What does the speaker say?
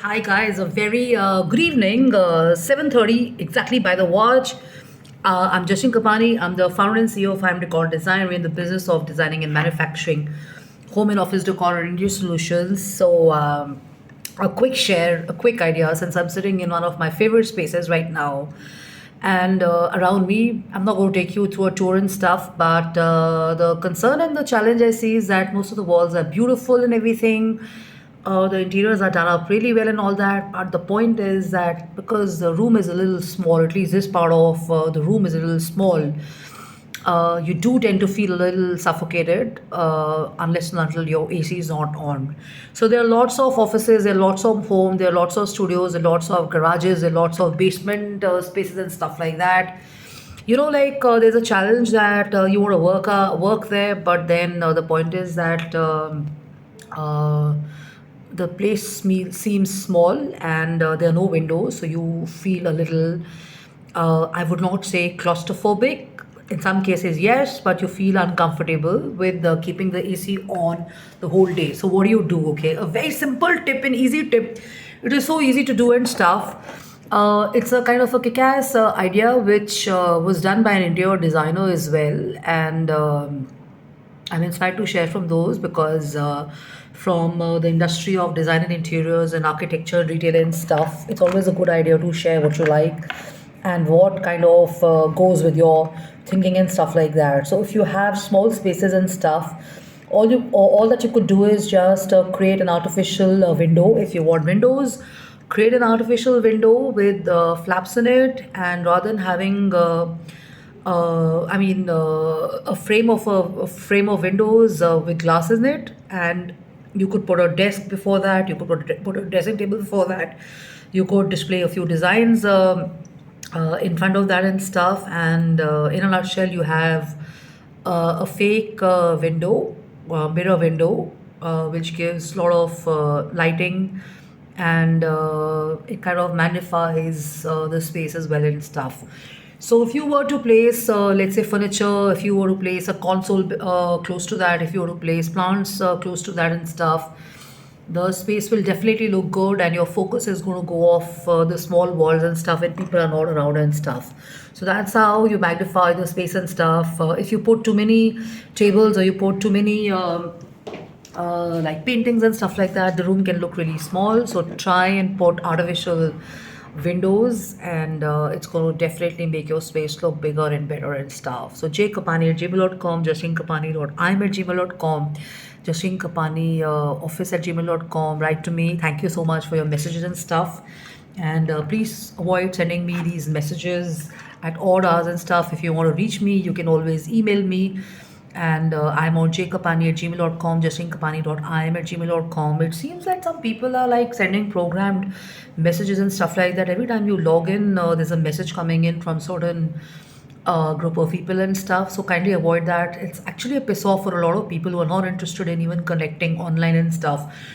Hi guys, a very good evening. 7:30 exactly by the watch. I'm Jashin Kapani. I'm the founder and CEO of I'm Decor Design. We're in the business of designing and manufacturing home and office decor and interior solutions. A quick share, a quick idea. Since I'm sitting in one of my favorite spaces right now, and around me, I'm not going to take you through a tour and stuff, but the concern and the challenge I see is that most of the walls are beautiful and everything. The interiors are done up really well and all that, but the point is that because the room is a little small, at least this part of the room is a little small, you do tend to feel a little suffocated unless and until your AC is not on. So there are lots of offices, there are lots of home, there are lots of studios, there are lots of garages, there are lots of basement spaces and stuff like that. There's a challenge that you want to work there, but then the point is that uh, the place seems small and there are no windows, so you feel a little, I would not say claustrophobic. In some cases, yes, but you feel uncomfortable with keeping the AC on the whole day. So, what do you do? Okay, a very simple tip and easy tip. It is so easy to do and stuff. It's a kind of a kick-ass idea which was done by an interior designer as well, and I'm inspired to share from those because from the industry of design and interiors and architecture, retail and stuff, it's always a good idea to share what you like and what kind of goes with your thinking and stuff like that. So if you have small spaces and stuff, all that you could do is just create an artificial window. If you want windows, create an artificial window with flaps in it, and rather than having a frame of windows with glasses in it, and you could put a desk before that. You could put a dressing table before that. You could display a few designs in front of that and stuff. And in a nutshell, you have a fake window, mirror window, which gives a lot of lighting, and it kind of magnifies the space as well and stuff. So if you were to place, let's say, furniture, if you were to place a console close to that, if you were to place plants close to that and stuff, the space will definitely look good, and your focus is going to go off the small walls and stuff when people are not around and stuff. So that's how you magnify the space and stuff. If you put too many tables or you put too many like paintings and stuff like that, the room can look really small. So try and put artificial windows, and it's going to definitely make your space look bigger and better and stuff. So jkapani at gmail.com, jashinkapani.im at gmail.com, jashinkapani office at gmail.com. Write to me. Thank you so much for your messages and stuff. And please avoid sending me these messages at odd hours and stuff. If you want to reach me, you can always email me, and I'm on jkapani at gmail.com, justinkapani.im at gmail.com. It seems that some people are like sending programmed messages and stuff like that. Every time you log in, there's a message coming in from certain group of people and stuff. So kindly avoid that. It's actually a piss off for a lot of people who are not interested in even connecting online and stuff.